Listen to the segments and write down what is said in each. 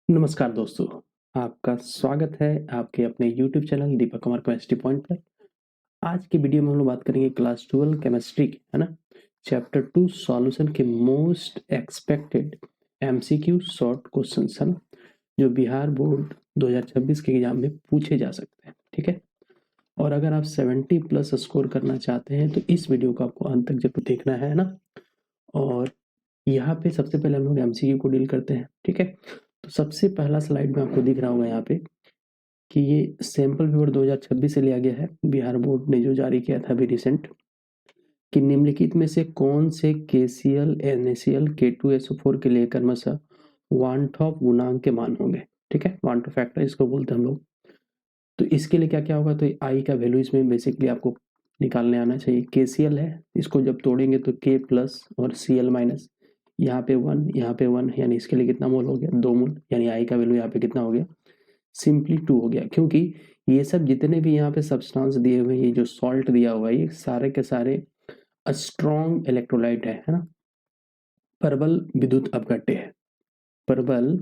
नमस्कार दोस्तों, आपका स्वागत है आपके अपने YouTube channel Deepak Kumar chemistry point पर। आज की वीडियो में हम लोग बात करेंगे क्लास 12 केमिस्ट्री की, है ना। चैप्टर 2 सॉल्यूशन के most expected MCQ short questions, है ना, जो बिहार बोर्ड 2026 के एग्जाम में पूछे जा सकते हैं। ठीक है, और अगर आप 70 प्लस स्कोर करना चाहते हैं तो इस वीडियो को आपको अंत तक जरूर देखना है ना। और यहाँ पे सबसे पहले हम लोग MCQ को डील करते हैं। ठीक है, तो सबसे पहला स्लाइड में आपको दिख रहा होगा यहाँ पे कि ये सैंपल पेपर 2026 से लिया गया है। बिहार बोर्ड ने जो जारी किया था अभी रिसेंट, कि निम्नलिखित में से कौन से KCl NaCl K2SO4 के लिए क्रमशः वान ऑफ गुणांक के मान होंगे। ठीक है, वान ऑफ फैक्टर इसको बोलते हैं हम लोग। तो इसके लिए क्या क्या होगा, तो आई का वैल्यू इसमें बेसिकली आपको निकालने आना चाहिए। KCl है, इसको जब तोड़ेंगे तो K प्लस और Cl माइनस, यहाँ पे 1 यहाँ पे 1, यानी इसके लिए कितना मोल हो गया, 2 मोल, यानी आई का वैल्यू यहाँ पे कितना हो गया, सिंपली 2 हो गया। क्योंकि ये सब जितने भी यहाँ पे सब्सटेंस दिए हुए हैं, ये जो सॉल्ट दिया हुआ है, ये सारे के सारे स्ट्रॉन्ग इलेक्ट्रोलाइट है ना। प्रबल विद्युत अपघट्य है, प्रबल,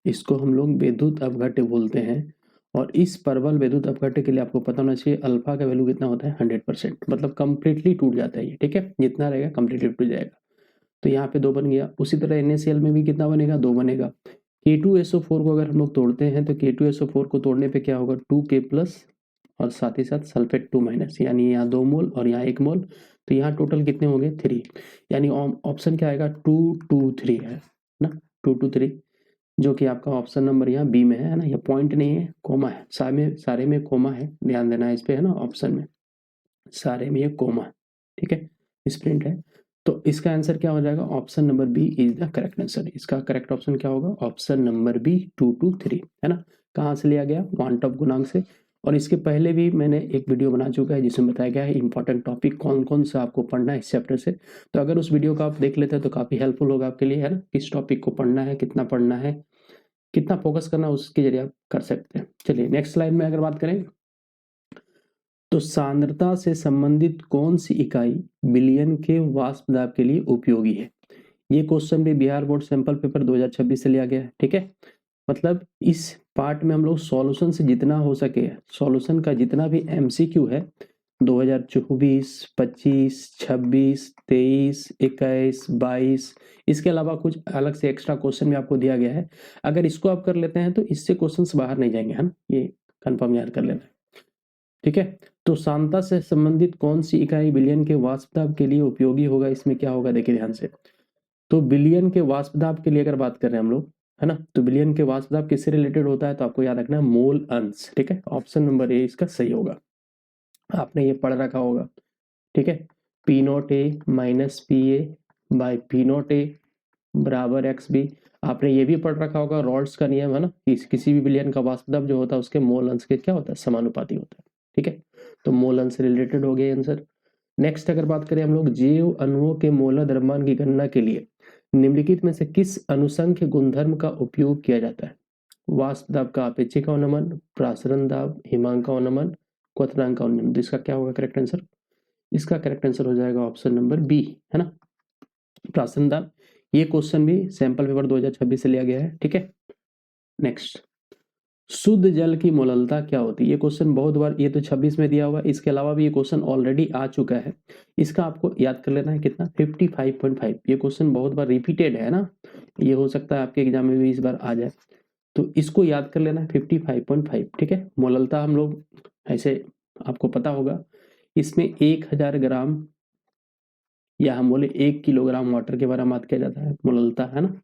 इसको हम लोग विद्युत अपघट्य बोलते हैं। और इस प्रबल विद्युत अपघट्य के लिए आपको पता होना चाहिए अल्फा का वैल्यू कितना होता है, 100%, मतलब कंप्लीटली टूट जाता है ये। ठीक है, जितना रहेगा कंप्लीटली टूट जाएगा। तो यहाँ पे 2 बन गया। उसी तरह NaCl में भी कितना बनेगा, 2 बनेगा। K2SO4 को अगर हम लोग तोड़ते हैं तो K2SO4 को तोड़ने पे क्या होगा, 2K प्लस और साथ ही साथ सल्फेट 2 माइनस, यानी यहाँ 2 मोल और यहाँ 1 मोल। तो यहाँ टोटल कितने होंगे, 3, यानी ऑप्शन क्या आएगा, 2 2 3 है ना, 2 2 3, जो कि आपका ऑप्शन नंबर यहाँ बी में है ना। यह पॉइंट नहीं है, कोमा है, सारे में कोमा है, ध्यान देना है इस पे, है ना। ऑप्शन में सारे में ये कोमा है, ठीक है, स्प्रिंट है। तो इसका आंसर क्या हो जाएगा, option number B is the correct answer. इसका करेक्ट ऑप्शन क्या होगा, ऑप्शन नंबर बी 2 2 3, है ना। कहाँ से लिया गया, वांट ऑफ गुणांक से। और इसके पहले भी मैंने एक वीडियो बना चुका है जिसमें बताया गया है इंपॉर्टेंट टॉपिक कौन कौन सा आपको पढ़ना है इस चैप्टर से। तो अगर उस वीडियो को आप देख लेते हैं तो काफी हेल्पफुल होगा आपके लिए, है ना। किस टॉपिक को पढ़ना है, कितना पढ़ना है, कितना फोकस करना है, उसके जरिए आप कर सकते हैं। चलिए नेक्स्ट स्लाइड में अगर बात करें तो सांद्रता से संबंधित कौन सी इकाई विलयन के वाष्प दाब के लिए उपयोगी है। ये क्वेश्चन भी बिहार बोर्ड सैंपल पेपर 2026 से लिया गया है। ठीक है, मतलब इस पार्ट में हम लोग सॉल्यूशन से जितना हो सके, सॉल्यूशन का जितना भी MCQ है 2024, 25, 26, 23, 21, 22, इसके अलावा कुछ अलग से एक्स्ट्रा क्वेश्चन भी आपको दिया गया है। अगर इसको आप कर लेते हैं तो इससे क्वेश्चंस बाहर नहीं जाएंगे, है ना, ये कंफर्म याद कर लेना है। ठीक है, तो सांद्रता से संबंधित कौन सी इकाई विलयन के वाष्प दाब के लिए उपयोगी होगा, इसमें क्या होगा देखिए ध्यान से। तो विलयन के वाष्प दाब के लिए अगर बात कर रहे हैं हम लोग, है ना, तो विलयन के वाष्प दाब किससे रिलेटेड होता है, तो आपको याद रखना है मोल अंश। ठीक है, ऑप्शन नंबर ए इसका सही होगा, आपने ये पढ़ रखा होगा। ठीक है, P0A minus PA by P0A बराबर XB। आपने ये भी पढ़ रखा होगा रॉल्स का नियम, है ना, किसी भी विलयन का वाष्प दाब जो होता है उसके मोल अंश के क्या होता है, समानुपाती होता है। ठीक है, तो मोल अंश से रिलेटेड हो गया आंसर। नेक्स्ट अगर बात करें हम लोग जैव अणुओं के मोलर द्रव्यमान की गणना के लिए निम्नलिखित में से किस अनुसंख्य गुणधर्म का उपयोग किया जाता है। वाष्प दाब का अपेक्षिक अवनमन, प्रासरण दाब, हिमांक अवनमन, क्वथनांक अवनमन। तो इसका क्या होगा करेक्ट आंसर, इसका करेक्ट आंसर हो जाएगा ऑप्शन नंबर बी, है ना, प्रासरण दाब। ये क्वेश्चन भी सैंपल पेपर 2026 से लिया गया है। ठीक है, नेक्स्ट, शुद्ध जल की मोललता क्या होती है। ये क्वेश्चन बहुत बार, ये तो 26 में दिया हुआ है, इसके अलावा भी ये क्वेश्चन ऑलरेडी आ चुका है। इसका आपको याद कर लेना है कितना, 55.5। ये क्वेश्चन बहुत बार रिपीटेड है ना, ये हो सकता है आपके एग्जाम में भी इस बार आ जाए, तो इसको याद कर लेना है 55.5। ठीक है, मोललता हम लोग ऐसे आपको पता होगा, इसमें 1000 ग्राम या हम बोले 1 किलोग्राम वाटर के बारे में बात किया जाता है मोललता, है ना।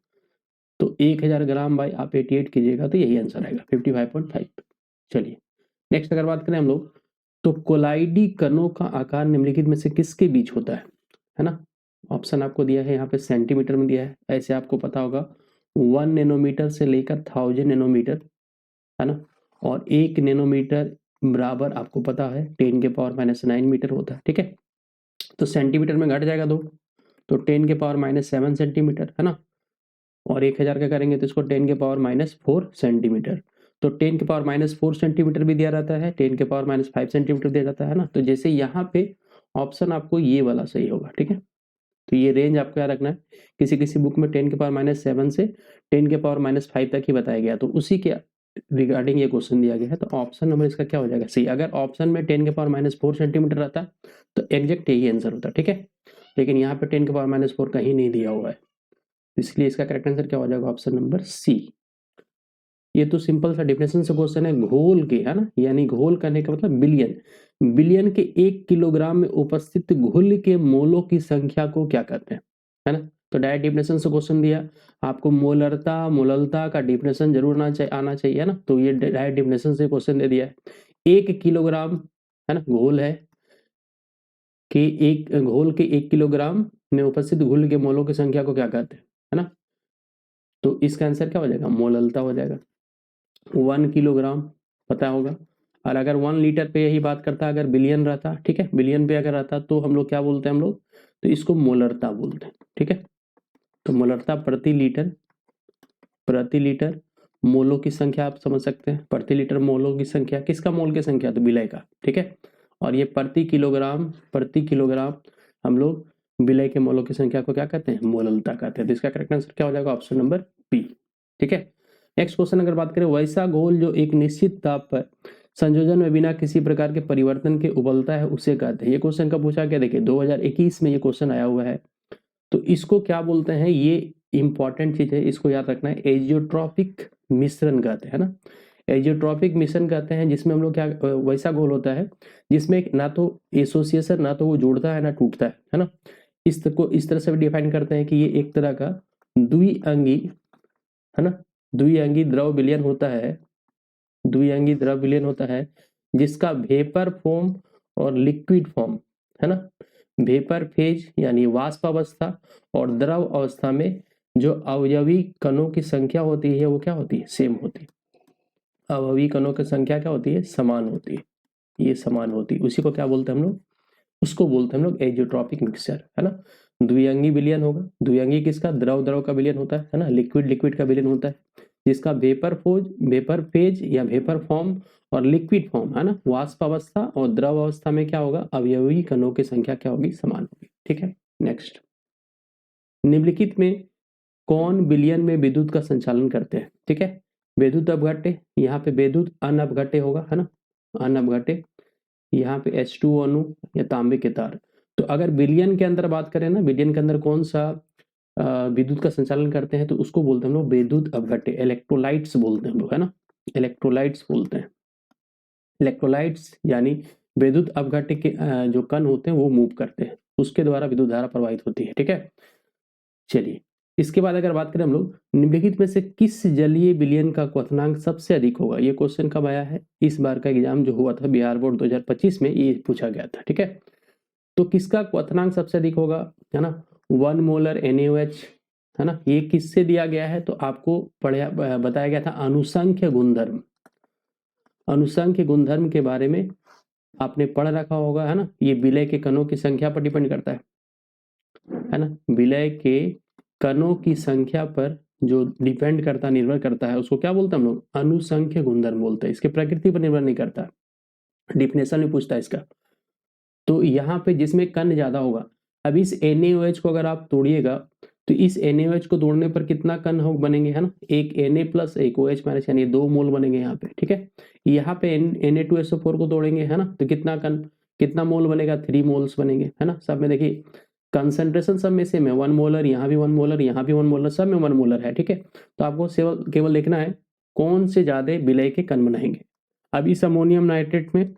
तो 1000 ग्राम बाई आप 88 कीजिएगा तो यही आंसर आएगा 55.5। चलिए नेक्स्ट अगर बात करें हम लोग तो कोलाइडी कणों का आकार निम्नलिखित में से किसके बीच होता है ना। ऑप्शन आपको दिया है यहाँ पे सेंटीमीटर में दिया है, ऐसे आपको पता होगा 1 नैनोमीटर से लेकर 1000 नैनोमीटर, है ना। और 1 नैनोमीटर बराबर आपको पता है 10⁻⁹ मीटर होता है। ठीक है, तो सेंटीमीटर में घट जाएगा 2, तो 10⁻⁷ सेंटीमीटर, है ना। और 1000 का करेंगे तो इसको 10⁻⁴ सेंटीमीटर। तो 10⁻⁴ सेंटीमीटर भी दिया रहता है, 10⁻⁵ सेंटीमीटर दिया जाता है ना। तो जैसे यहाँ पे ऑप्शन आपको ये वाला सही होगा। ठीक है, तो ये रेंज आपको याद रखना है। किसी किसी बुक में 10⁻⁻7 से 10⁻⁵ तक ही बताया गया, तो उसी के रिगार्डिंग ये क्वेश्चन दिया गया है। तो ऑप्शन नंबर इसका क्या हो जाएगा? सी। अगर ऑप्शन में 10⁻⁴ सेंटीमीटर रहता तो एग्जैक्ट यही आंसर होता, ठीक है। लेकिन यहाँ पे 10⁻⁴ कहीं नहीं दिया हुआ है, इसलिए इसका करेक्ट आंसर क्या हो जाएगा? Option number C. ये तो सिंपल सा डेफिनेशन से क्वेश्चन है घोल के, है ना, यानी घोल करने का मतलब बिलियन। बिलियन के 1 किलोग्राम में उपस्थित घुल के मोलों की संख्या को क्या कहते हैं, है ना। तो डायरेक्ट डेफिनेशन से क्वेश्चन दिया, आपको मोललता का डेफिनेशन जरूर आना चाहिए, है ना। तो ये डायरेक्ट डेफिनेशन से क्वेश्चन दे दिया है। 1 किलोग्राम, है ना, घोल है कि एक घोल के 1 किलोग्राम में उपस्थित घुल के मोलों की संख्या को क्या कहते हैं, है ना। तो इसका आंसर क्या हो जाएगा? मोललता हो जाएगा। 1 किलोग्राम पता होगा, और अगर 1 लीटर पे यही बात करता, अगर बिलियन रहता, ठीक है, बिलियन पे अगर रहता तो हम लोग क्या बोलते हैं, हम लोग तो इसको मोलरता बोलते हैं, ठीक है। तो मोलरता प्रति लीटर मोलों की संख्या आप समझ सकते हैं। प्रति लीटर मोलों की संख्या, किसका मोल की संख्या? तो विलय का, ठीक है। और ये प्रति किलोग्राम हम लोग विलय के मोलों की संख्या को क्या कहते हैं? मोललता कहते हैं। तो इसका करेक्ट आंसर क्या हो जाएगा? ऑप्शन नंबर बी, ठीक है। नेक्स्ट क्वेश्चन अगर बात करें, वैसा घोल जो एक निश्चित ताप पर संयोजन में बिना किसी प्रकार के परिवर्तन के उबलता है उसे कहते हैं। ये क्वेश्चन कब पूछा गया? देखिए 2021 में ये क्वेश्चन आया हुआ है। तो इसको क्या बोलते हैं? ये इंपॉर्टेंट चीज है, इसको याद रखना है। एजियोट्रॉपिक मिश्रण कहते हैं ना, एजियोट्रॉपिक मिश्रण कहते हैं, जिसमें हम लोग क्या वैसा घोल होता है जिसमें ना तो एसोसिएशन, ना तो वो जुड़ता है ना टूटता है ना। इस तरह से डिफाइन करते हैं कि ये एक तरह का द्विअंगी, है ना, द्विअंगी द्रव विलयन होता है, द्विअंगी द्रव विलयन होता है जिसका वेपर फॉर्म और लिक्विड फॉर्म, है ना, वेपर फेज यानी वाष्प अवस्था और द्रव अवस्था में जो अवयवी कणों की संख्या होती है वो क्या होती है? सेम होती है। अवयवी कणों की संख्या क्या होती है? समान होती है, ये समान होती है। उसी को क्या बोलते हैं हम लोग? उसको बोलते हैं हम लोग एजियोट्रॉपिक मिक्सचर, है ना। द्विअंगी विलयन होगा, द्विअंगी किसका? द्रव का विलयन होता है ना, लिक्विड का विलयन होता है, जिसका वेपर फेज या वेपर फॉर्म और लिक्विड फॉर्म, है ना, वाष्प अवस्था और द्रव अवस्था में क्या होगा? अवयवी कणों की संख्या क्या होगी? समान होगी, ठीक है। नेक्स्ट, निम्नलिखित में कौन विलयन में विद्युत का संचालन करते हैं? ठीक है, विद्युत अपघट्य, यहाँ पे विद्युत अनअपघट्य होगा, है ना, अनअपघट्य। यहाँ पे H2 अणु या तांबे के तार। तो अगर विलयन के अंदर बात करें ना, विलयन के अंदर कौन सा विद्युत का संचालन करते हैं, तो उसको बोलते हैं हम लोग विद्युत अपघट्य, इलेक्ट्रोलाइट्स बोलते हैं हम लोग, है ना, इलेक्ट्रोलाइट्स बोलते हैं। इलेक्ट्रोलाइट्स यानी विद्युत अपघट्य के जो कण होते हैं वो मूव करते हैं, उसके द्वारा विद्युत धारा प्रवाहित होती है, ठीक है। चलिए, इसके बाद अगर बात करें हम लोग, निम्नलिखित में से किस जलीय विलयन का क्वथनांक सबसे अधिक होगा? ये क्वेश्चन कब आया है? इस बार का एग्जाम जो हुआ था बिहार बोर्ड 2025 में, ये पूछा गया था, ठीक है। तो किसका क्वथनांक सबसे अधिक होगा, है ना? 1 मोलर NaOH, है ना। ये किससे दिया गया है? तो आपको बताया गया था अनुसंख्य गुणधर्म, अनुसंख्य गुणधर्म के बारे में आपने पढ़ रखा होगा, है ना। ये विलय के कणों की संख्या पर डिपेंड करता है ना, विलय के कणों की संख्या पर जो डिपेंड करता, निर्भर करता है, उसको क्या बोलते हैं हम लोग? अनुसंख्य गुणधर्म बोलते हैं। इसके प्रकृति पर निर्भर नहीं करता, डिफिनेशन में पूछता है इसका। तो यहाँ पे जिसमें कण ज्यादा होगा, अब इस NaOH को अगर आप तोड़िएगा तो इस NaOH को तोड़ने पर कितना कण बनेंगे, है ना, एक Na प्लस एक OH माइनस, यानी 2 मोल बनेंगे यहाँ पे, ठीक है। यहाँ पे Na2SO4 को तोड़ेंगे, है ना, तो कितना कण, कितना मोल बनेगा? 3 मोल्स बनेंगे, है ना। सब में देखिए कंसंट्रेशन सब में सेम है, 1 मोलर, यहाँ भी 1 मोलर, यहाँ भी 1 मोलर, सब में 1 मोलर है, ठीक है। तो आपको केवल देखना है कौन से ज्यादा विलय के कण बनाएंगे। अब इस अमोनियम नाइट्रेट में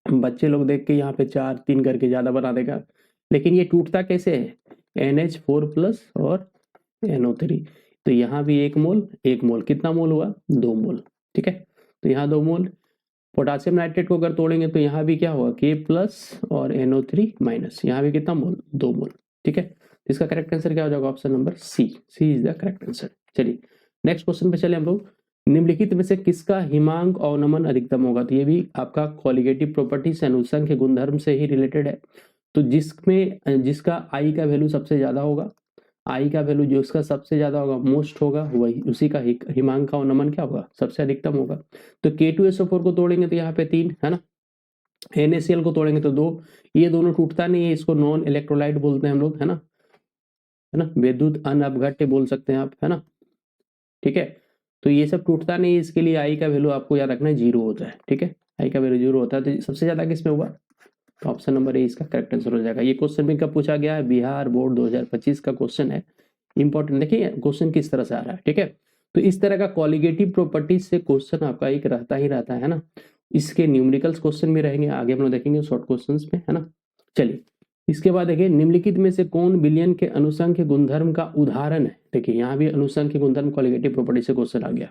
बच्चे लोग देख के यहाँ पे 4 3 करके ज्यादा बना देगा, लेकिन ये टूटता कैसे है? NH4 प्लस और NO3। तो यहाँ भी 1 मोल, कितना मोल हुआ? 2 मोल, ठीक है। तो यहाँ 2 मोल। पोटासियम नाइट्रेट को अगर तोड़ेंगे तो यहाँ भी क्या होगा? K प्लस और NO3 माइनस, यहाँ भी कितना मोल? 2 मोल, ठीक है। इसका करेक्ट आंसर क्या हो जाएगा? Option number C is the correct answer. चलिए नेक्स्ट क्वेश्चन पे चले हम लोग। निम्नलिखित में से किसका हिमांक अवनमन अधिकतम होगा? तो ये भी आपका क्वालिटेटिव प्रॉपर्टीज अनुसंख्य गुणधर्म से ही रिलेटेड है। तो जिसका I का वैल्यू सबसे ज्यादा होगा, I का वैल्यू जो उसका सबसे ज्यादा होगा, मोस्ट होगा, वही उसी का हिमांक का अवनमन क्या होगा? सबसे अधिकतम होगा। तो K2SO4 को तोड़ेंगे तो यहाँ पे 3, है ना, NaCl को तोड़ेंगे तो 2, ये दोनों टूटता नहीं है, इसको नॉन इलेक्ट्रोलाइट बोलते हैं हम लोग, है ना। है ना, विद्युत अनअपघट्य बोल सकते हैं आप, है ना, ठीक है। तो ये सब टूटता नहीं, इसके लिए आई का वैल्यू आपको याद रखना है 0 होता है, ठीक है, आई का वैल्यू 0 होता है। तो सबसे ज्यादा किसमें हुआ, तो ऑप्शन नंबर ए इसका करेक्ट आंसर हो जाएगा। ये क्वेश्चन भी कब पूछा गया है, बिहार बोर्ड 2025 का क्वेश्चन है, इंपॉर्टेंट। देखिए क्वेश्चन किस तरह से आ रहा है, ठीक है। तो इस तरह का क्वालिटेटिव प्रॉपर्टीज से क्वेश्चन आपका एक रहता ही रहता है ना। इसके न्यूमेरिकल्स क्वेश्चन भी रहेंगे, आगे हम लोग देखेंगे शॉर्ट क्वेश्चंस में, है ना। चलिए इसके बाद देखिए, निम्नलिखित में से कौन विलयन के अनुसंख्य गुणधर्म का उदाहरण है। देखिए यहाँ भी अनुसंख्य गुणधर्म क्वालिटेटिव प्रॉपर्टी से क्वेश्चन आ गया।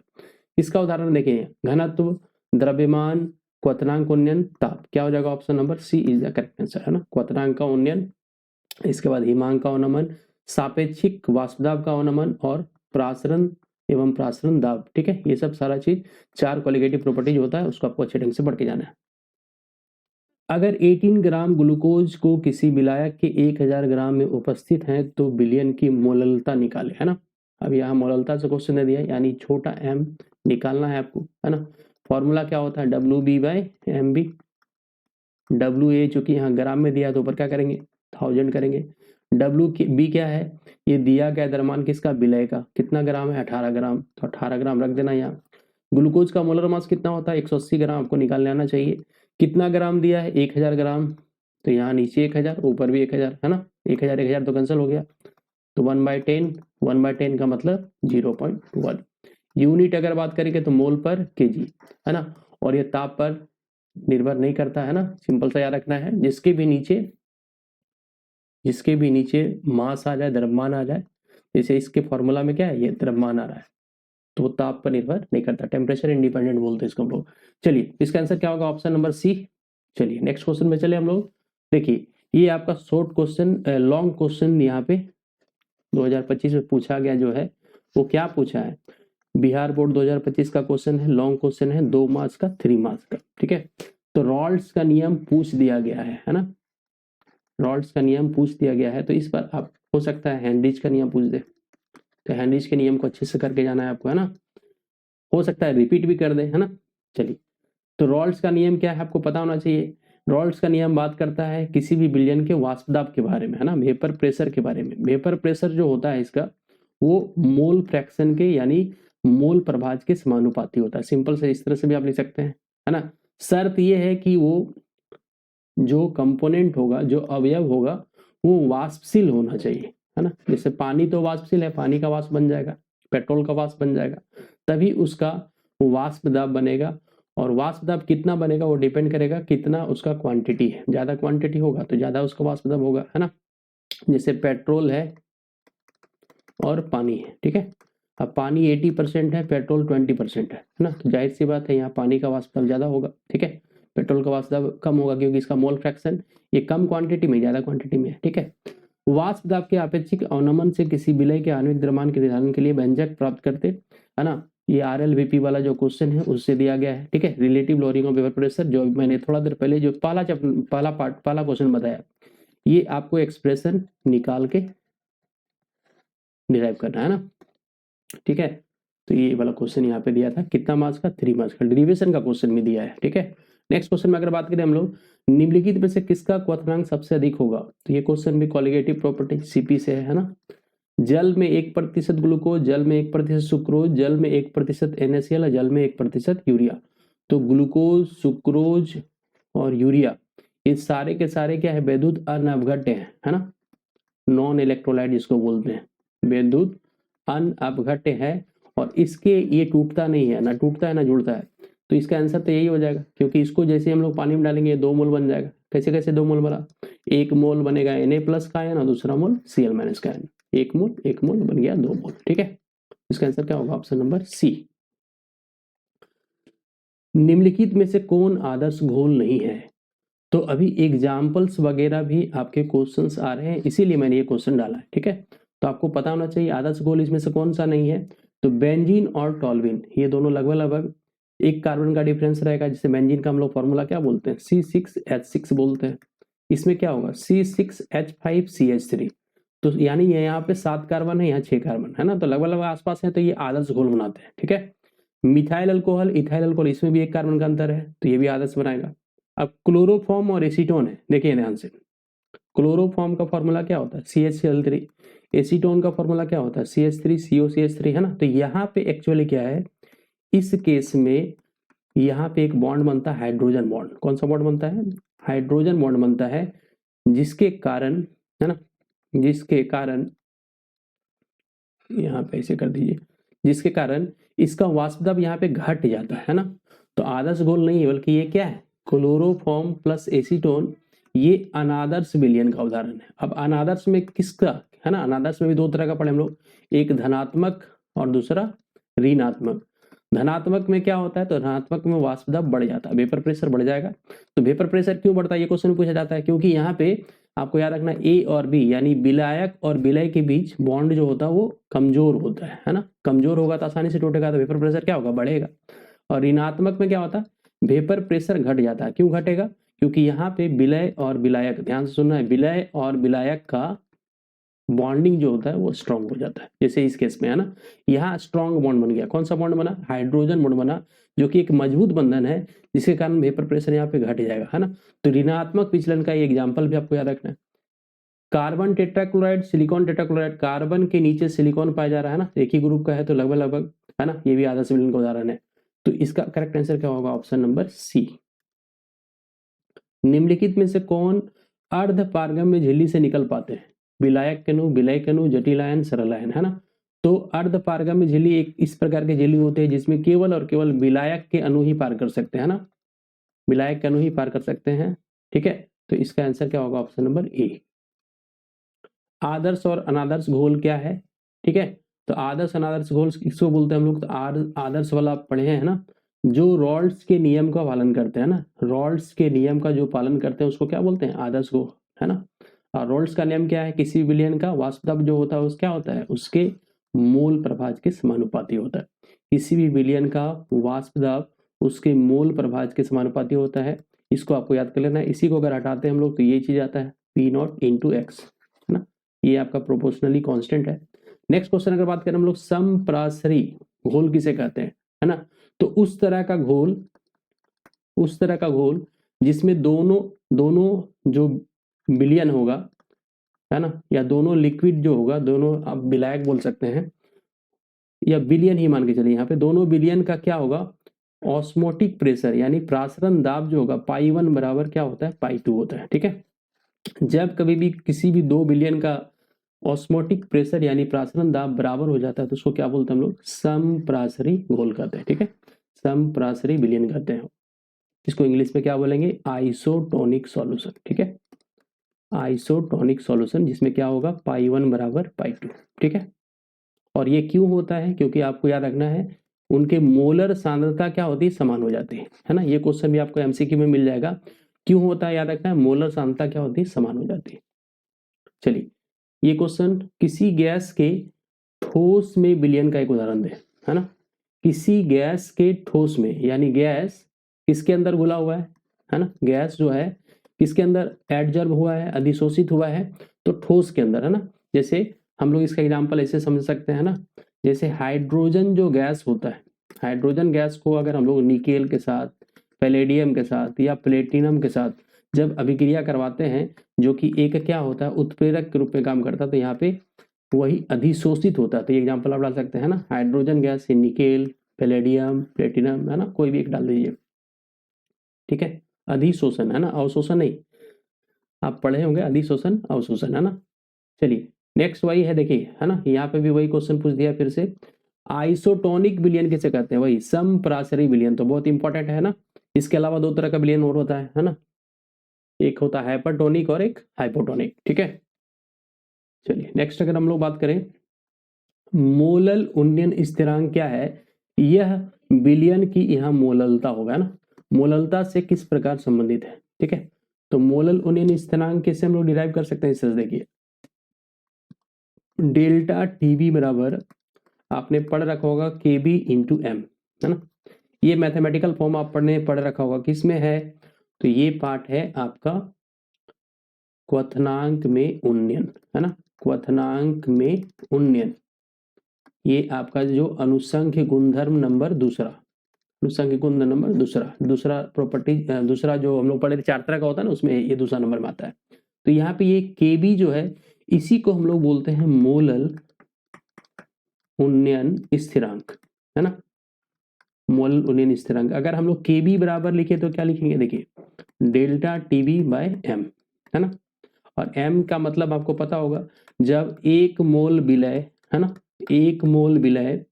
इसका उदाहरण देखिए, घनत्व, द्रव्यमान, क्वथनांक उन्नयन, ताप। क्या हो जाएगा, option number C is the correct answer, है ना, क्वथनांक का उन्नयन, इसके बाद हिमांक का अवनमन, सापेक्षिक वाष्पदाब का अवनमन और प्रासरण एवं प्रासरण दाब, ठीक है। ये सब सारा चीज 4 क्वालिटेटिव प्रॉपर्टीज होता है, उसको आपको अच्छे ढंग से पढ़ के जाना है। अगर 18 ग्राम ग्लूकोज को किसी विलायक के 1000 ग्राम में उपस्थित है तो विलयन की मोललता निकाले, है ना। अब यहाँ मोललता से क्वेश्चन दे दिया, यानी छोटा m निकालना है आपको, है ना। फॉर्मूला क्या होता है, WB/MB। WA चूंकि यहाँ ग्राम में दिया तो ऊपर क्या करेंगे, 1000 करेंगे। WB क्या है, ये दिया गया द्रव्यमान किसका, विलय का, कितना ग्राम है, 18 ग्राम, तो 18 ग्राम रख देना यहाँ। ग्लूकोज का मोलर मास कितना होता है, 180 ग्राम आपको निकालने आना चाहिए। कितना ग्राम दिया है, 1000 ग्राम, तो यहाँ नीचे 1000, ऊपर भी 1000, है ना। 1000 तो कैंसिल हो गया, तो 1/10, 1/10 का मतलब 0.1। यूनिट अगर बात करेंगे तो मोल पर केजी, है ना। और ये ताप पर निर्भर नहीं करता, है ना, सिंपल सा याद रखना है। जिसके भी नीचे मास आ जाए, द्रव्यमान आ जाए, जैसे इसके फॉर्मूला में क्या है, ये द्रव्यमान आ रहा है, तो वो ताप पर निर्भर नहीं करता, टेम्परेचर इंडिपेंडेंट बोलते हैं इसको हम लोग। चलिए इसका आंसर क्या होगा, ऑप्शन नंबर सी। चलिए नेक्स्ट क्वेश्चन में चले हम लोग। देखिए ये आपका शॉर्ट क्वेश्चन, लॉन्ग क्वेश्चन यहाँ पे 2025 में पूछा गया जो है, वो क्या पूछा है, बिहार बोर्ड 2025 का क्वेश्चन है, लॉन्ग क्वेश्चन है, 2 मार्क्स का, 3 मार्क्स का, ठीक है। तो रॉल्स का नियम पूछ दिया गया है ना, रॉल्स का नियम पूछ दिया गया है। तो इस पर आप हो सकता है हेनरिच का नियम पूछ दे, तो हेनरिच के नियम को अच्छे से करके जाना है आपको, है ना। हो सकता है रिपीट भी कर दे, है ना। चलिए तो रॉल्स का नियम क्या है आपको पता होना चाहिए। रॉल्स का नियम बात करता है किसी भी विलयन के वाष्पदाब के बारे में, है ना, वेपर प्रेशर के बारे में। वेपर प्रेशर जो होता है इसका, वो मोल फ्रैक्शन के यानी मोल प्रभाज के समानुपाती होता है। सिंपल से इस तरह से भी आप लिख सकते हैं, है ना। शर्त ये है कि वो जो कंपोनेंट होगा, जो अवयव होगा, वो वाष्पशील होना चाहिए, है ना। जैसे पानी तो वाष्पशील है, पानी का वाष्प बन जाएगा, पेट्रोल का वाष्प बन जाएगा, तभी उसका वाष्प दाब बनेगा। और वाष्प दाब कितना बनेगा वो डिपेंड करेगा कितना उसका क्वांटिटी है। ज्यादा क्वांटिटी होगा तो ज्यादा उसका वाष्प दाब होगा, है ना। जैसे पेट्रोल है और पानी है, ठीक है। अब पानी 80% है, पेट्रोल 20% है ना, तो जाहिर सी बात है यहाँ पानी का वाष्प दाब ज्यादा होगा, ठीक है। पेट्रोल का वाष्प दाब कम होगा क्योंकि इसका मोल फ्रैक्शन ये कम क्वांटिटी में ज्यादा क्वांटिटी में है, ठीक है। वाष्प दाब के अपेक्षिक अवनमन से किसी विलय के आणविक द्रव्यमान के निर्धारण के लिए व्यंजक प्राप्त करते, है ना। ये RLVP वाला जो क्वेश्चन है उससे दिया गया है, ठीक है। Relative lowering of vapour pressure, जो मैंने थोड़ा देर पहले जो पहला क्वेश्चन बताया, ये आपको एक्सप्रेशन निकाल के डिराइव करना है ना, ठीक है। तो ये वाला क्वेश्चन यहाँ पे दिया था, कितना मार्क्स का, 3 मार्क्स का, डेरिवेशन का क्वेश्चन भी दिया है, ठीक है। नेक्स्ट क्वेश्चन में अगर बात करें हम लोग, निम्नलिखित में से किसका क्वथनांक सबसे अधिक होगा, तो ये क्वेश्चन भी क्वालिटेटिव प्रॉपर्टी CP से है ना। जल में 1% ग्लूकोज, जल में 1% सुक्रोज, जल में 1% NaCl और जल में 1% यूरिया। तो ग्लूकोज, सुक्रोज और यूरिया ये सारे के सारे क्या है, विद्युत अनअपघट्य है ना, नॉन इलेक्ट्रोलाइट जिसको बोलते हैं, विद्युत अनअपघट्य है। और इसके ये टूटता नहीं है, ना टूटता है ना जुड़ता है, तो इसका आंसर तो यही हो जाएगा। क्योंकि इसको जैसे हम लोग पानी में डालेंगे 2 मोल बन जाएगा। कैसे कैसे 2 मोल बना, 1 मोल बनेगा Na+ का आयन और दूसरा मोल Cl- का आयन, 1 मोल बन गया 2 मोल, ठीक है। इसका आंसर क्या होगा, ऑप्शन नंबर सी। निम्नलिखित में से कौन आदर्श घोल नहीं है, तो अभी एग्जाम्पल्स वगैरह भी आपके क्वेश्चंस आ रहे हैं, इसीलिए मैंने ये क्वेश्चन डाला है, ठीक है। तो आपको पता होना चाहिए आदर्श घोल इसमें से कौन सा नहीं है। तो बेंजीन और टॉल्विन ये दोनों लगभग एक कार्बन का डिफरेंस रहेगा। जैसे बेंजीन का हम लोग फॉर्मूला क्या बोलते हैं, C6H6 बोलते हैं। इसमें क्या होगा, C6H5CH3। तो यानी यहाँ पे 7 कार्बन है, यहाँ 6 कार्बन है ना, तो लगभग आसपास है, तो ये आदर्श घोल बनाते हैं, ठीक है। मिथाइल अल्कोहल, इथाइल अल्कोहल, इसमें भी 1 कार्बन का अंतर है, तो ये भी आदर्श बनाएगा। अब क्लोरोफॉर्म और एसीटोन है, देखिए ध्यान से, क्लोरोफॉर्म का फॉर्मूला क्या होता है, CH3। एसीटोन का फॉर्मूला क्या होता है CH3COCH3 है ना। तो यहाँ पे एक्चुअली क्या है, इस केस में यहाँ पे एक बॉन्ड बनता है हाइड्रोजन बॉन्ड। कौन सा बॉन्ड बनता है, हाइड्रोजन बॉन्ड बनता है, जिसके कारण है ना, जिसके कारण यहाँ पे ऐसे कर दीजिए, जिसके कारण इसका वाष्प दाब यहाँ पे घट जाता है ना। तो आदर्श घोल नहीं है बल्कि ये क्या है, क्लोरोफॉर्म प्लस एसीटोन, ये अनादर्श विलयन का उदाहरण है। अब अनादर्श में किसका है ना, अनादर्श में भी दो तरह का पढ़े हम लोग, एक धनात्मक और दूसरा ऋणात्मक। धनात्मक में क्या होता है, तो धनात्मक में वाष्प दाब बढ़ जाता है, वेपर प्रेशर बढ़ जाएगा। तो वेपर प्रेशर क्यों बढ़ता है, ये क्वेश्चन पूछा जाता है, क्योंकि यहाँ पे आपको याद रखना ए और बी यानी विलायक और विलय के बीच बॉन्ड जो होता है वो कमजोर होता है ना। कमजोर होगा तो आसानी से टूटेगा, तो वेपर प्रेशर क्या होगा, बढ़ेगा। और ऋणात्मक में क्या होता है, वेपर प्रेशर घट जाता है। क्यों घटेगा, क्योंकि यहाँ पे विलय और विलायक, ध्यान से सुनना है, विलय और विलायक का बॉन्डिंग जो होता है वो स्ट्रॉन्ग हो जाता है। जैसे इस केस में है ना, यहाँ स्ट्रॉन्ग बॉन्ड बन गया। कौन सा बॉन्ड बना, हाइड्रोजन बॉन्ड बना, जो कि एक मजबूत बंधन है, जिसके कारण वेपर प्रेशर यहाँ पे घट जाएगा है ना। तो ऋणात्मक विचलन का एग्जाम्पल भी आपको याद रखना है। Carbon tetrachloride, silicon tetrachloride, carbon के नीचे सिलिकॉन पाया जा रहा है ना, एक ही ग्रुप का है, तो लगभग लगभग है ना, ये भी आदर्श विलयन का उदाहरण है। तो इसका करेक्ट आंसर क्या होगा, ऑप्शन नंबर सी। निम्नलिखित में से कौन अर्ध पारगम्य झिल्ली से निकल पाते हैं, विलायक कणु, विलय कणु, जटिल आयन, सरल आयन है ना। तो अर्ध पारगम्य झिल्ली एक इस प्रकार की झिल्ली होती है जिसमें केवल और केवल विलायक के अणु ही पार कर सकते हैं ना, विलायक के अणु ही पार कर सकते हैं, ठीक है। तो इसका आंसर क्या होगा, ऑप्शन नंबर ए। आदर्श और अनादर्श घोल क्या है, ठीक है। तो आदर्श अनादर्श घोल किसको बोलते हैं हम लोग, तो आदर्श वाला आप पढ़े हैं ना, जो रॉल्स के नियम का पालन करते हैं ना, रॉल्स के नियम का जो पालन करते हैं उसको क्या बोलते हैं, आदर्श घोल है ना। और रॉल्स का नियम क्या है, किसी विलयन का वाष्प दाब जो होता है उस क्या होता है, उसके मोल प्रभाज के समानुपाती होता है। किसी भी विलयन का वाष्प दाब उसके मोल प्रभाज के समानुपाती होता है। इसको आपको याद कर लेना है। इसी को अगर हटाते हैं हम लोग तो ये चीज आता है P0 × x है ना, ये आपका प्रोपोर्शनली कांस्टेंट है। नेक्स्ट क्वेश्चन अगर बात करें हम लोग, समप्रासरी घोल किसे कहते हैं, है ना। तो उस तरह का घोल जिसमें दोनों जो विलयन होगा है ना, या दोनों लिक्विड जो होगा, दोनों आप विलायक बोल सकते हैं या विलयन ही मान के चलिए, यहाँ पे दोनों विलयन का क्या होगा, ऑस्मोटिक प्रेशर यानी प्रासरण दाब जो होगा π1 बराबर क्या होता है, π2 होता है, ठीक है। जब कभी भी किसी भी दो विलयन का ऑस्मोटिक प्रेशर यानी प्रासरण दाब बराबर हो जाता है तो उसको क्या बोलते हैं हम लोग, समप्रासरी घोल कहते हैं, ठीक है। समप्रासरी विलयन कहते हैं। इसको इंग्लिश में क्या बोलेंगे, आइसोटोनिक सॉल्यूशन, ठीक है, आइसोटोनिक सॉल्यूशन, जिसमें क्या होगा π1 बराबर π2, ठीक है। और ये क्यों होता है, क्योंकि आपको याद रखना है उनके मोलर सांद्रता क्या होती है, समान हो जाती है ना। ये क्वेश्चन भी आपको एमसीक्यू में मिल जाएगा, क्यों होता है याद रखना है, मोलर सांद्रता क्या होती है, समान हो जाती है। चलिए ये क्वेश्चन, किसी गैस के ठोस में विलयन का एक उदाहरण दे, है ना। किसी गैस के ठोस में, यानी गैस किसके अंदर घुला हुआ है ना, गैस जो है किसके अंदर एडजर्ब हुआ है, अधिशोषित हुआ है, तो ठोस के अंदर है ना। जैसे हम लोग इसका एग्जांपल ऐसे समझ सकते हैं ना, जैसे हाइड्रोजन जो गैस होता है, हाइड्रोजन गैस को अगर हम लोग निकेल के साथ, पैलेडियम के साथ या प्लेटिनम के साथ जब अभिक्रिया करवाते हैं, जो कि एक क्या होता है, उत्प्रेरक के रूप में काम करता है, तो यहाँ पे वही अधिशोषित होता है। तो ये एग्जांपल आप डाल सकते हैं ना, hydrogen gas nickel, palladium, platinum है ना, कोई भी एक डाल दीजिए, ठीक है। अधिशोषण है ना, अवशोषण नहीं, आप पढ़े होंगे अधिशोषण अवशोषण है ना। चलिए नेक्स्ट वही है, देखिए है ना, यहाँ पे भी वही क्वेश्चन पूछ दिया फिर से, आइसोटोनिक विलयन किसे कहते हैं, वही समप्रासरी विलयन, तो बहुत इंपॉर्टेंट है ना। इसके अलावा दो तरह का विलयन और होता है ना, एक होता है हाइपरटोनिक और एक हाइपोटोनिक, ठीक है। चलिए नेक्स्ट अगर हम लोग बात करें, मोलल उन्नयन स्थिरांक क्या है, यह विलयन की यहाँ मोललता होगा ना, मोललता से किस प्रकार संबंधित है, ठीक है। तो मोलल उन्नयन स्थिरांक कैसे हम लोग डिराइव कर सकते हैं, इससे देखिए, डेल्टा टीबी बराबर आपने पढ़ रखा होगा KB × M है ना। ये मैथमेटिकल फॉर्म आप पढ़ रखा होगा, किसमें है, तो ये पार्ट है आपका क्वथनांक में उन्नयन है ना, क्वथनांक में उन्नयन, ये आपका जो अनुसंख्य गुणधर्म नंबर दूसरा, अनुसंख्य गुणधर्म नंबर दूसरा प्रॉपर्टी, दूसरा जो हम लोग पढ़े थे 4 तरह का होता है ना, उसमें ये दूसरा नंबर में आता है। तो यहाँ पे ये KB जो है इसी को हम लोग बोलते हैं मोलल उन्नयन स्थिरांक, है ना, मोलल उन्नयन स्थिरांक। अगर हम लोग Kb बराबर लिखे तो क्या लिखेंगे, देखिए डेल्टा Tb बाय m, है ना, और m का मतलब आपको पता होगा, जब 1 मोल विलय, है ना, 1 मोल विलय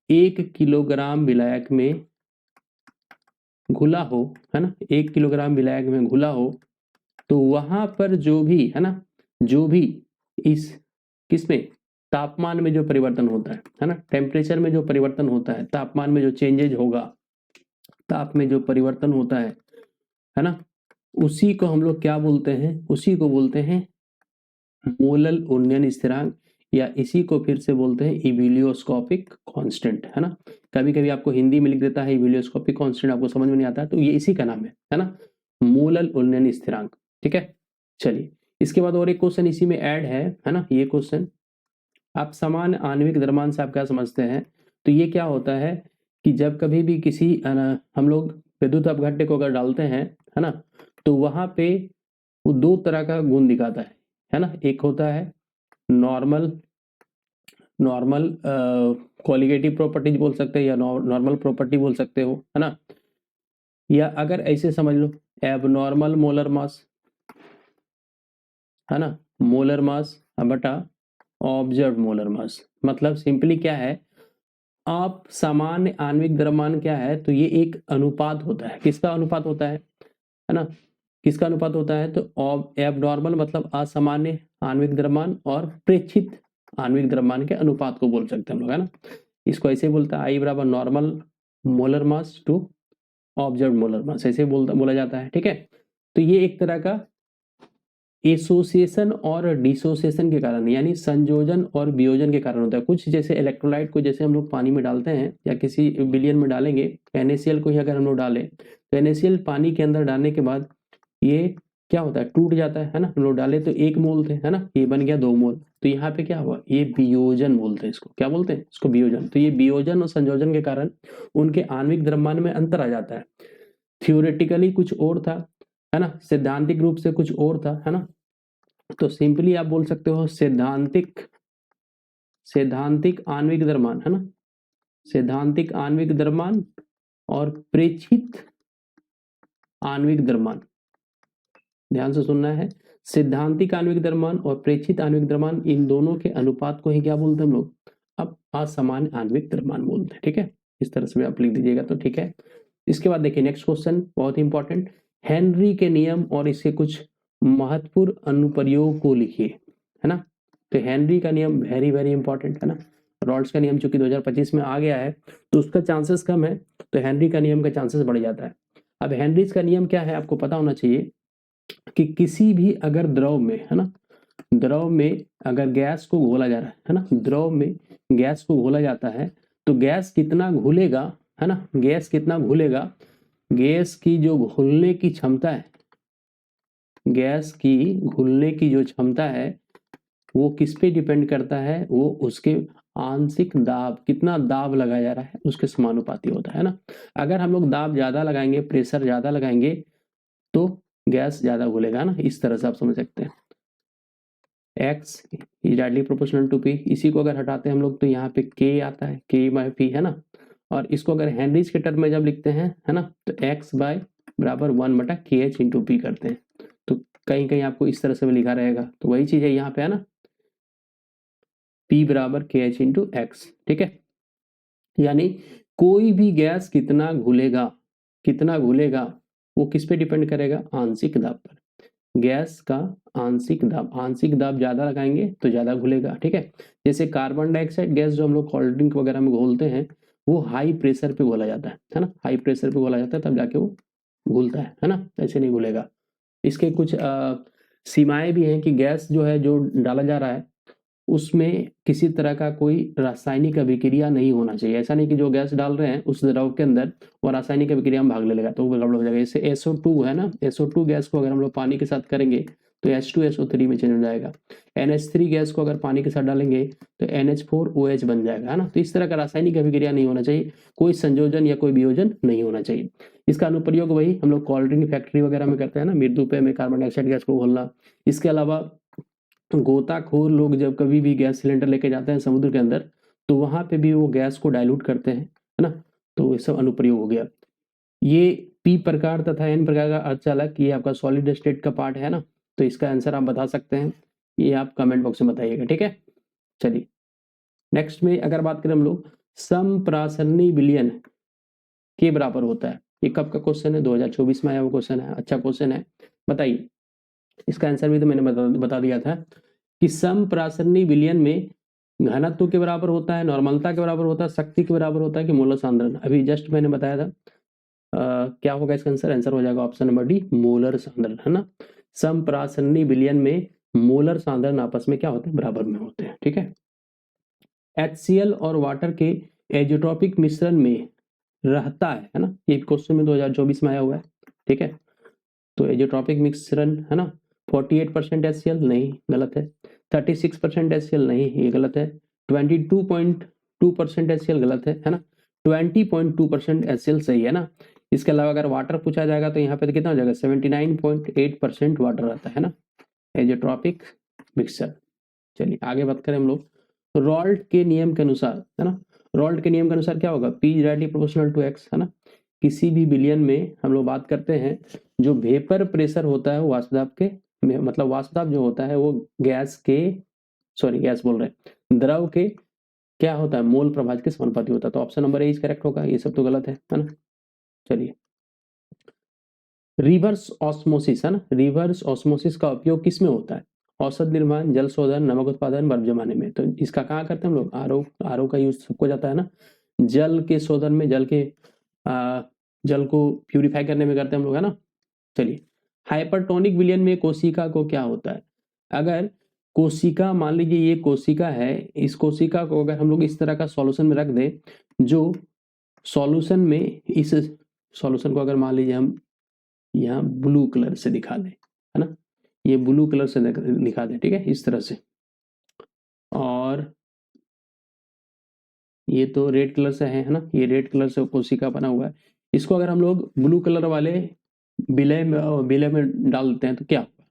1 किलोग्राम विलायक में घुला हो, है ना, 1 किलोग्राम विलायक में घुला हो, तो वहां पर जो भी, है ना, जो भी इस किसमें तापमान में जो परिवर्तन होता है ना, टेम्परेचर में जो परिवर्तन होता है, तापमान में जो चेंजेज होगा, ताप में जो परिवर्तन होता है ना, उसी को हम लोग क्या बोलते हैं, उसी को बोलते हैं मोलल उन्नयन स्थिरांक, या इसी को फिर से बोलते हैं इविलियोस्कोपिक कांस्टेंट, है ना। कभी कभी आपको हिंदी में लिख देता है इविलियोस्कोपिक कांस्टेंट, आपको समझ में नहीं आता तो ये इसी का नाम है ना, मोलल उन्नयन स्थिरांक, ठीक है। चलिए इसके बाद और एक क्वेश्चन इसी में ऐड है ना, ये क्वेश्चन आप समान आणविक द्रव्यमान से आप क्या समझते हैं, तो ये क्या होता है कि जब कभी भी किसी हम लोग विद्युत अपघट्य को अगर डालते हैं, है ना, तो वहां पे वो 2 तरह का गुण दिखाता है ना, एक होता है नॉर्मल कोलिगेटिव प्रॉपर्टीज बोल सकते हैं, या नॉर्मल प्रॉपर्टी बोल सकते हो, है ना, या अगर ऐसे समझ लो एबनॉर्मल मोलर मास, है ना, मोलर मास बटा ऑब्जर्व मोलर मास। मतलब सिंपली क्या है, आप सामान्य आणविक द्रव्यमान क्या है, तो ये एक अनुपात होता है, किसका अनुपात होता है ना, किसका अनुपात होता है, तो एबनॉर्मल मतलब असामान्य आणविक द्रव्यमान और प्रेक्षित आणविक द्रव्यमान के अनुपात को बोल सकते हैं हम लोग, है ना। इसको ऐसे बोलता है आई बराबर normal molar mass to observe molar mass, ऐसे बोला जाता है, ठीक है। तो ये एक तरह का एसोसिएशन और डिसोसिएशन के कारण, यानी संयोजन और वियोजन के कारण होता है। कुछ जैसे इलेक्ट्रोलाइट को जैसे हम लोग पानी में डालते हैं या किसी विलयन में डालेंगे, NaCl को ही अगर हम लोग डालें तो NaCl पानी के अंदर डालने के बाद ये क्या होता है, टूट जाता है ना, हम लोग डाले तो 1 मोल थे, है ना, ये बन गया 2 मोल, तो यहाँ पे क्या हुआ, ये वियोजन बोलते हैं इसको, क्या बोलते हैं इसको, वियोजन। तो ये वियोजन और संयोजन के कारण उनके आणविक द्रव्यमान में अंतर आ जाता है। थियोरेटिकली कुछ और था, है ना, सैद्धांतिक रूप से कुछ और था, है ना। तो सिंपली आप बोल सकते हो सैद्धांतिक आणविक द्रव्यमान, है ना, सैद्धांतिक आणविक द्रव्यमान और प्रेक्षित आणविक द्रव्यमान, ध्यान से सुनना है, सैद्धांतिक आणविक द्रव्यमान और प्रेक्षित आणविक द्रव्यमान, इन दोनों के अनुपात को ही क्या बोलते हैं हम लोग, अब असामान्य आणविक द्रव्यमान बोलते हैं, ठीक है। इस तरह से आप लिख दीजिएगा तो ठीक है। इसके बाद देखिए नेक्स्ट क्वेश्चन बहुत इंपॉर्टेंट, हेनरी के नियम और इसके कुछ महत्वपूर्ण अनुप्रयोग को लिखिए, है ना। तो हेनरी का नियम वेरी वेरी इंपॉर्टेंट, है ना। रॉल्स का नियम चूंकि 2025 में आ गया है तो उसका चांसेस कम है, तो हेनरी का नियम का चांसेस बढ़ जाता है। अब हेनरीज का नियम क्या है, आपको पता होना चाहिए कि किसी भी अगर द्रव में, है ना, द्रव में अगर गैस को घोला जा रहा है ना, द्रव में गैस को घोला जाता है, तो गैस कितना घुलेगा, है ना, गैस कितना घुलेगा, गैस की जो घुलने की क्षमता है, गैस की घुलने की जो क्षमता है वो किस पे डिपेंड करता है, वो उसके आंशिक दाब, कितना दाब लगाया जा रहा है उसके समानुपाती होता है ना। अगर हम लोग दाब ज्यादा लगाएंगे, प्रेशर ज्यादा लगाएंगे तो गैस ज्यादा घुलेगा ना, इस तरह से आप समझ सकते हैं। X is directly proportional to P, इसी को अगर हटाते हैं हम लोग तो यहाँ पे K आता है, K बाय P, है ना। और इसको अगर हेनरीज के टर्म में जब लिखते हैं, है ना, तो X बाय बराबर 1 बटा KH इंटू P करते हैं, तो कहीं कहीं आपको इस तरह से भी लिखा रहेगा, तो वही चीज है यहाँ पे, है ना, P बराबर KH इंटू X, ठीक है। यानी कोई भी गैस कितना घुलेगा वो किस पे डिपेंड करेगा, आंशिक दाब पर। गैस का आंशिक दाब ज्यादा लगाएंगे तो ज्यादा घुलेगा, ठीक है। जैसे कार्बन डाइऑक्साइड गैस जो हम लोग कोल्ड ड्रिंक वगैरह में घोलते हैं वो हाई प्रेशर पे घोला जाता है ना, हाई प्रेशर पे घोला जाता है तब जाके वो घुलता है ना, ऐसे नहीं घुलेगा। इसके कुछ सीमाएं भी हैं कि गैस जो है जो डाला जा रहा है उसमें किसी तरह का कोई रासायनिक अभिक्रिया नहीं होना चाहिए। ऐसा नहीं कि जो गैस डाल रहे हैं उस द्रव के अंदर वो रासायनिक अभिक्रिया में भाग ले लेगा तो वो गड़बड़ हो जाएगा। जैसे SO2 है ना, SO2 गैस को अगर हम लोग पानी के साथ करेंगे तो H2SO3 में चेंज हो जाएगा। NH3 गैस को अगर पानी के साथ डालेंगे तो NH4OH बन जाएगा, है ना। तो इस तरह का रासायनिक अभिक्रिया नहीं होना चाहिए, कोई संयोजन या कोई वियोजन नहीं होना चाहिए। इसका अनुप्रयोग वही हम लोग कोल्ड ड्रिंक फैक्ट्री वगैरह में करते हैं ना, मृदु पेय में कार्बन डाइऑक्साइड गैस को घोलना। इसके अलावा गोताखोर लोग जब कभी भी गैस सिलेंडर लेके जाते हैं समुद्र के अंदर, तो वहां पे भी वो गैस को डाइल्यूट करते हैं, है ना। तो ये सब अनुप्रयोग हो गया। ये पी प्रकार तथा एन प्रकार का अर्धचालक, ये आपका सॉलिड स्टेट का पार्ट है ना। तो इसका आंसर आप बता सकते हैं, ये आप कमेंट बॉक्स में बताइएगा, ठीक है। चलिए नेक्स्ट में अगर बात करें हम लोग, समप्रासरणी विलयन के बराबर होता है। ये कब का क्वेश्चन है? 2024 में आया वो क्वेश्चन है, अच्छा क्वेश्चन है। बताइए, इसका आंसर भी तो मैंने बता दिया था कि समप्रासरणी विलयन में घनत्व के बराबर होता है, नॉर्मलता के बराबर होता है, शक्ति के बराबर होता है कि मोलर सांद्रण। अभी जस्ट मैंने बताया था। क्या होगा इसका आंसर? आंसर हो जाएगा ऑप्शन नंबर डी, मोलर सांद्रण, है ना। समप्रासरणी विलयन में मोलर सांद्रण आपस में क्या होते हैं? बराबर में होते हैं, ठीक है। HCl और वाटर के एजोट्रॉपिक मिश्रण में रहता है ना। ये क्वेश्चन में 2024 में आया हुआ है, ठीक है। तो एजोट्रॉपिक मिश्रण है ना, 48% HCl नहीं, गलत है। 36% HCl नहीं, ये गलत है। 22.2% HCl गलत है ना। 20.2% HCl सही है ना। इसके अलावा अगर वाटर पूछा जाएगा तो यहाँ पे कितना हो जाएगा? 79.8% वाटर रहता है ना, एजोट्रॉपिक मिक्सचर। चलिए आगे बात करें हम लोग, रॉल्ट के नियम के अनुसार, है ना। रॉल्ट के नियम के अनुसार क्या होगा? P directly proportional to X, है ना। किसी भी विलयन में हम लोग बात करते हैं, जो वेपर प्रेशर होता है वो वाष्पदाब के मतलब वाष्पदाब जो होता है वो गैस के, सॉरी गैस बोल रहे हैं, द्रव के क्या होता है? मोल प्रभाज के समानुपाती होता है। तो option number A is correct होगा, ये सब तो गलत है ना। चलिए, रिवर्स ऑस्मोसिस, है ना। रिवर्स ऑस्मोसिस का उपयोग किस में होता है? औषध निर्माण, जल शोधन, नमक उत्पादन, बर्फ जमाने में। तो इसका कहाँ करते हैं हम लोग? आरओ का यूज सबको जाता है ना। जल के शोधन में, जल को प्यूरिफाई करने में करते हैं हम लोग, है ना। चलिए, हाइपरटोनिक विलयन में कोशिका को क्या होता है? अगर कोशिका, मान लीजिए ये कोशिका है, इस कोशिका को अगर हम लोग इस तरह का सॉल्यूशन में रख दें, जो सॉल्यूशन में, इस सॉल्यूशन को अगर मान लीजिए हम यहाँ ब्लू कलर से दिखा दें, है ना, ये ब्लू कलर से दिखा दें, ठीक है, इस तरह से, और ये तो रेड कलर से है ना, ये रेड कलर से कोशिका बना हुआ है। इसको अगर हम लोग ब्लू कलर वाले विलय में डाल देते हैं तो क्या होगा?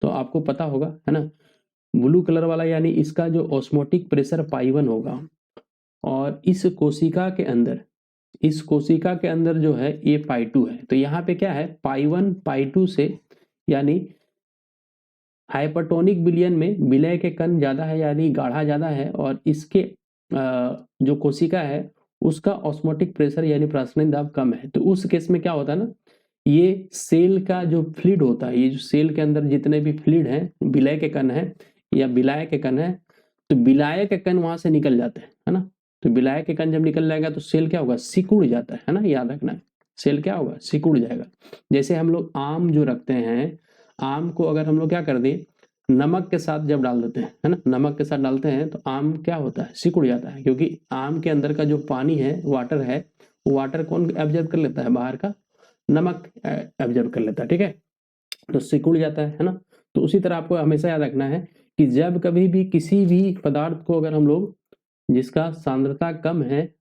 तो आपको पता होगा, है ना। ब्लू कलर वाला यानी इसका जो ऑस्मोटिक प्रेशर पाई 1 होगा, और इस कोशिका के अंदर जो है ये पाई 2 है। तो यहाँ पे क्या है? पाई 1 पाई 2 से, यानी हाइपरटोनिक विलयन में विलय के कण ज्यादा है, यानी गाढ़ा ज्यादा है, और इसके जो कोशिका है उसका ऑस्मोटिक प्रेशर यानी प्रासंगिक दाब कम है। तो उस केस में क्या होता है ना, ये सेल का जो फ्लूइड होता है, ये जो सेल के अंदर जितने भी फ्लूइड हैं, विलय के कण है या विलाय के कण है, तो विलाय के कण वहां से निकल जाते हैं, है ना। तो विलाय के कण जब निकल जाएगा तो सेल क्या होगा? सिकुड़ जाता है ना, याद रखना है। सेल क्या होगा? सिकुड़ जाएगा। जैसे हम लोग आम जो रखते हैं, आम को अगर हम लोग क्या कर दें, नमक के साथ जब डाल देते हैं, है ना, नमक के साथ डालते हैं तो आम क्या होता है? सिकुड़ जाता है, क्योंकि आम के अंदर का जो पानी है, वाटर है, वो वाटर कौन एब्जॉर्ब कर लेता है? बाहर का नमक एब्जॉर्ब कर लेता है, ठीक है। तो सिकुड़ जाता है ना। तो उसी तरह आपको हमेशा याद रखना है कि जब कभी भी किसी भी पदार्थ को अगर हम लोग जिसका सांद्रता कम है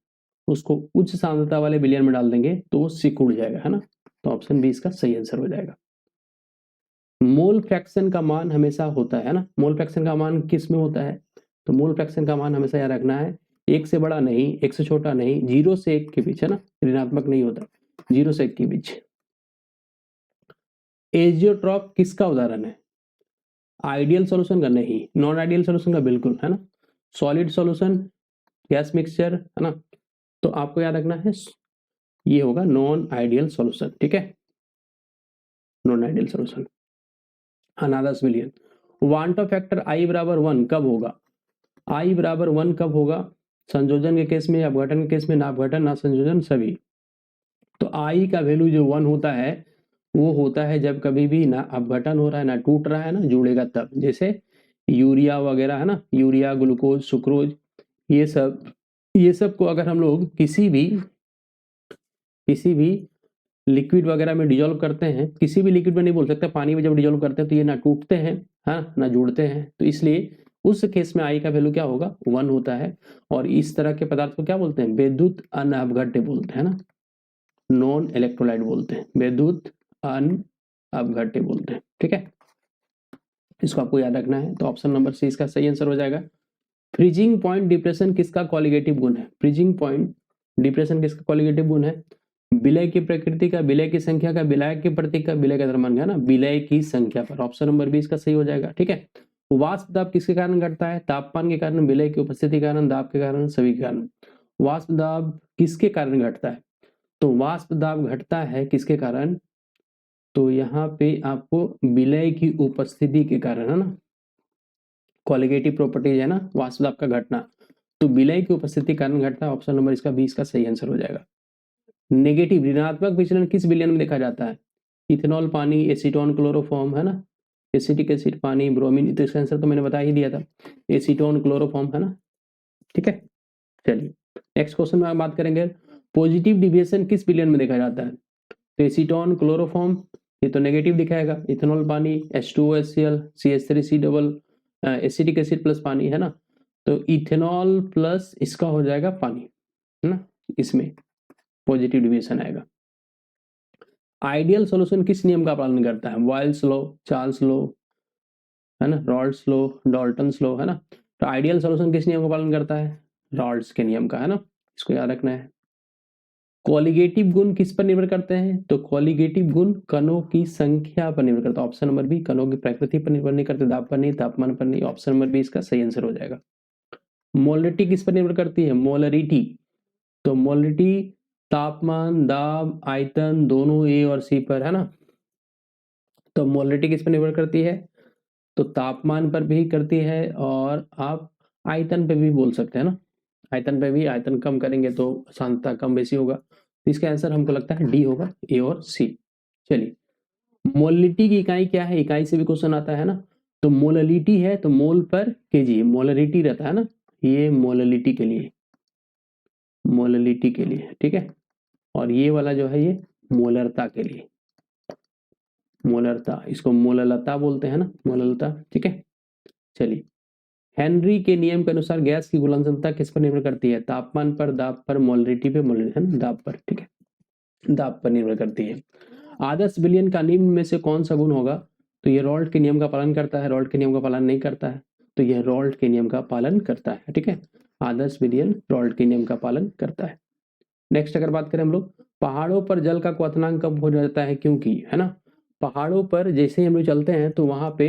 उसको उच्च सांद्रता वाले विलयन में डाल देंगे तो वो सिकुड़ जाएगा, है ना। तो ऑप्शन बी इसका सही आंसर हो जाएगा। मोल फ्रैक्शन का मान हमेशा होता है ना। मोल फ्रैक्शन का मान किस में होता है? तो मोल फ्रैक्शन का मान हमेशा याद रखना है, 1 से बड़ा नहीं, 1 से छोटा नहीं, 0 से 1 के बीच, है ना, ऋणात्मक नहीं होता, 0 से 1 के बीच। एजियोट्रॉप किसका उदाहरण है? आइडियल सॉल्यूशन का नहीं, नॉन आइडियल सॉल्यूशन का बिल्कुल, है ना। सॉलिड सॉल्यूशन, गैस मिक्सचर, है ना। तो आपको याद रखना है ये होगा नॉन आइडियल सॉल्यूशन, ठीक है, नॉन आइडियल सॉल्यूशन। अनादर्स विलयन, वांटो फैक्टर I बराबर 1 कब होगा? I बराबर 1 कब होगा? संयोजन के केस में, अपघटन के केस में, ना अपघटन ना संयोजन, सभी। तो I का वैल्यू जो 1 होता है वो होता है जब कभी भी ना अपघटन हो रहा है ना टूट रहा है ना जुड़ेगा तब। जैसे यूरिया वगैरह, है ना, यूरिया, ग्लूकोज, सुक्रोज, ये सब को अगर हम लोग किसी भी लिक्विड वगैरह में डिजोल्व करते हैं, किसी भी लिक्विड में नहीं बोल सकते, पानी में जब डिजोल्व करते हैं तो ये ना टूटते हैं, हाँ, ना जुड़ते हैं। तो इसलिए उस केस में I का वैल्यू क्या होगा? 1 होता है। और इस तरह के पदार्थ को क्या बोलते हैं? विद्युत अनअपघट्य बोलते हैं ना, नॉन इलेक्ट्रोलाइट बोलते हैं, विद्युत अनअपघट्य बोलते हैं, ठीक है। इसको आपको याद रखना है। तो ऑप्शन नंबर सी इसका सही आंसर हो जाएगा। फ्रीजिंग पॉइंट डिप्रेशन किसका कॉलिगेटिव गुण है? फ्रीजिंग पॉइंट डिप्रेशन किसका कॉलिगेटिव गुण है? विलय की प्रकृति का, विलय की संख्या का, विलय के प्रतीक का, विलय का द्रव्यमान का, ना विलय की संख्या पर। ऑप्शन नंबर बी इसका सही हो जाएगा। ठीक है। वाष्प दाब किसके कारण घटता है? तापमान के कारण, विलय की उपस्थिति के कारण, दाब के कारण, सभी के कारण। वाष्प दाब किसके कारण घटता है? तो वाष्प दाब घटता है किसके कारण? तो यहाँ पे आपको विलय की उपस्थिति के कारण, है ना, कॉलिगेटिव प्रॉपर्टीज है ना वाष्प दाब का घटना, तो विलय की उपस्थिति के कारण घटता है। ऑप्शन नंबर इसका बी इसका सही आंसर हो जाएगा। नेगेटिव ऋणात्मक विचलन किस विलयन में देखा जाता है? इथेनॉल पानी, एसीटोन क्लोरोफॉर्म, है ना, एसिटिक एसिड पानी, ब्रोमीन। तो इसका आंसर तो मैंने बता ही दिया था, एसीटोन क्लोरोफॉर्म, है ना। ठीक है, चलिए नेक्स्ट क्वेश्चन में बात करेंगे पॉजिटिव डिविएशन किस विलयन में देखा जाता है? तो एसीटोन क्लोरोफॉर्म ये तो नेगेटिव दिखाएगा, इथेनॉल पानी, H2OHCl, CH3C double, acetic acid plus पानी, है ना। तो इथेनॉल प्लस इसका हो जाएगा पानी, है ना, इसमें पॉजिटिव डिविएशन आएगा। आइडियल सॉल्यूशन किस नियम का पालन करता है? बॉयल्स लॉ, चार्ल्स लॉ, है ना, रॉल्ड्स लॉ, डाल्टन्स लॉ, है ना। तो आइडियल सॉल्यूशन किस नियम का पालन करता है? रॉल्ड्स के नियम का, है ना, इसको याद रखना है। कॉलिगेटिव गुण किस पर निर्भर करते हैं? तो कॉलिगेटिव गुण कणों की संख्या पर निर्भर करता है। ऑप्शन नंबर बी, कणों की प्रकृति पर निर्भर नहीं करते, दाब पर नहीं, तापमान पर नहीं। ऑप्शन नंबर बी इसका सही आंसर हो जाएगा। मोलरिटी किस पर निर्भर करती है? मोलरिटी, तो मोलरिटी तापमान, दाब, आयतन दोनों ए और सी पर, है ना। तो मोलरिटी किस पर निर्भर करती है? तो तापमान पर भी करती है, और आप आयतन पे भी बोल सकते हैं ना, आयतन पे भी। आयतन कम करेंगे तो सांद्रता कम बेसी होगा। तो इसका आंसर हमको लगता है डी होगा, ए और सी। चलिए, मोलरिटी की इकाई क्या है? इकाई से भी क्वेश्चन आता है ना। तो मोलरिटी है तो मोल पर केजी, मोलरिटी रहता है ना, ये मोलरिटी के लिए, मोलरिटी के लिए, ठीक है। और ये वाला जो है ये मोलरता के लिए, मोलरता, इसको मोललता बोलते हैं ना, मोललता, ठीक है। चलिए, हेनरी के नियम के अनुसार गैस की घुलनशीलता किस पर निर्भर करती है? तापमान पर, दाब पर, मोलरिटी पे, मोलरिटी, है ना, दाब पर, ठीक है, दाब पर निर्भर करती है। आदर्श विलयन का निम्न में से कौन सा गुण होगा? तो ये रॉल्ट के नियम का पालन करता है, रॉल्ट के नियम का पालन नहीं करता है, तो यह रॉल्ट के नियम का पालन करता है, ठीक है। आदर्श विलयन रॉल्ट के नियम का पालन करता है। नेक्स्ट अगर बात करें हम लोग, पहाड़ों पर जल का क्वथनांक कम हो जाता है क्योंकि, है ना, पहाड़ों पर जैसे ही हम लोग चलते हैं तो वहां पे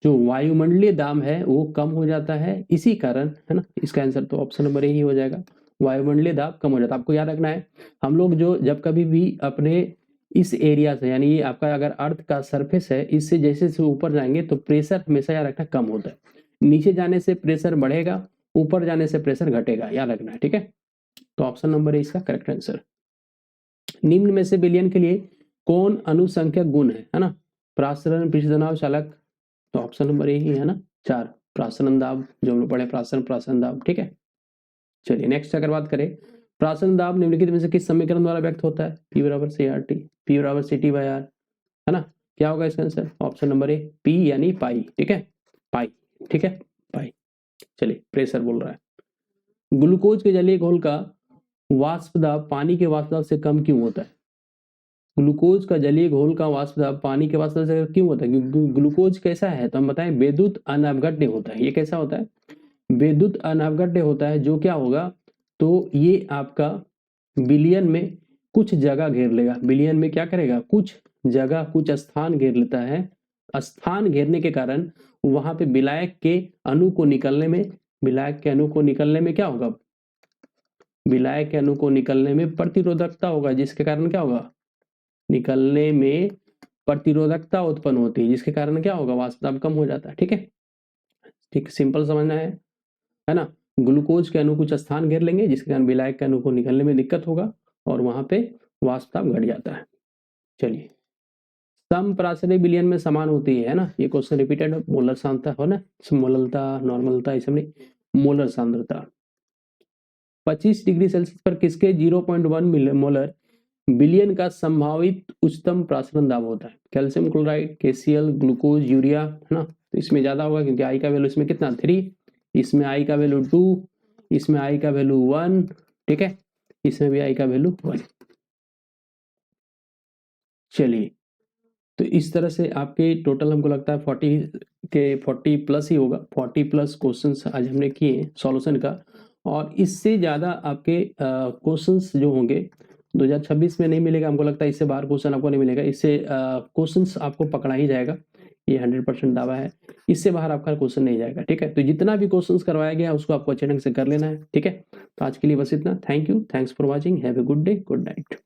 जो वायुमंडलीय दाब है वो कम हो जाता है, इसी कारण, है ना। इसका आंसर तो ऑप्शन नंबर ए ही हो जाएगा, वायुमंडलीय दाब कम हो जाता है। आपको याद रखना है, हम लोग जो जब कभी भी अपने इस एरिया से, यानी ये आपका अगर अर्थ का सरफेस है, इससे जैसे जैसे ऊपर जाएंगे तो प्रेशर हमेशा याद रखना कम होता है। नीचे जाने से प्रेशर बढ़ेगा, ऊपर जाने से प्रेशर घटेगा, याद रखना है, ठीक है। तो ऑप्शन नंबर ए इसका करेक्ट आंसर। निम्न में से विलयन के लिए कौन अनुसंख्यक गुण है ना? प्रासरण, पृष्ठतनाव, चालक। तो ऑप्शन नंबर ए ही है ना, 4, प्रासरण दाब, जो हम लोग पढ़े प्रासरण, प्रासरण दाब, ठीक है। चलिए नेक्स्ट अगर बात करें, प्रासरण दाब निम्नलिखित में से किस समीकरण द्वारा व्यक्त होता है? P बराबर सी आर टी, P बराबर सी टी बाई आर, है ना। क्या होगा इसका answer? Option number A, P यानी पाई, ठीक है, पाई, ठीक है, पाई। चलिए, प्रेशर बोल रहा है। ग्लूकोज के जलीय घोल का वाष्प दाब पानी के वाष्प दाब से कम क्यों होता है? ग्लूकोज का जलीय घोल का वाष्प दाब पानी के वाष्प दाब से क्यों होता है? ग्लूकोज कैसा है तो हम बताएं, विद्युत अनवगण्य होता है। ये कैसा होता है? विद्युत अनवगण्य होता है, जो क्या होगा, तो ये आपका विलयन में कुछ जगह घेर लेगा। विलयन में क्या करेगा? कुछ जगह, कुछ स्थान घेर लेता है। स्थान घेरने के कारण वहां पे विलायक के अणु को निकलने में, विलायक के अणु को निकलने में क्या होगा? विलायक के अणु को निकलने में प्रतिरोधकता होगा, जिसके कारण क्या होगा? निकलने में प्रतिरोधकता उत्पन्न होती है, जिसके कारण क्या होगा? वाष्प दाब कम हो जाता है, ठीक है। ठीक, सिंपल समझना है ना। ग्लूकोज के अणु कुछ स्थान घेर लेंगे, जिसके कारण विलायक के अणु को निकलने में दिक्कत होगा, और वहां पे वाष्प दाब घट जाता है। चलिए, समप्राशरीय विलयन में समान होती है ना, ये क्वेश्चन रिपीटेड है। मोलर सांद्रता हो ना, मोललता, नॉर्मलता, ये सब नहीं, मोलर सांद्रता। 25 डिग्री सेल्सियस पर किसके 0.1 मोलर विलयन का संभावित उच्चतम प्रासरण दाब होता है? Calcium chloride, KCl, glucose, urea, है ना। तो इसमें ज्यादा होगा क्योंकि आई का वैल्यू इसमें कितना, 3, इसमें आई का वैल्यू 2, इसमें आई का वैल्यू 1, ठीक है, इसमें भी आई का वैल्यू 1। चलिए, तो इस तरह से आपके टोटल हमको लगता है 40 के 40 प्लस ही होगा, 40 प्लस क्वेश्चंस आज हमने किए सॉल्यूशन का, और इससे ज़्यादा आपके क्वेश्चंस जो होंगे 2026 में नहीं मिलेगा, हमको लगता है इससे बाहर क्वेश्चन आपको नहीं मिलेगा, इससे क्वेश्चंस आपको पकड़ा ही जाएगा, ये 100% दावा है, इससे बाहर आपका क्वेश्चन नहीं जाएगा, ठीक है। तो जितना भी क्वेश्चंस करवाया गया उसको आपको अच्छे ढंग से कर लेना है, ठीक है। तो आज के लिए बस इतना, thank you, thanks for watching, have a good day, good night.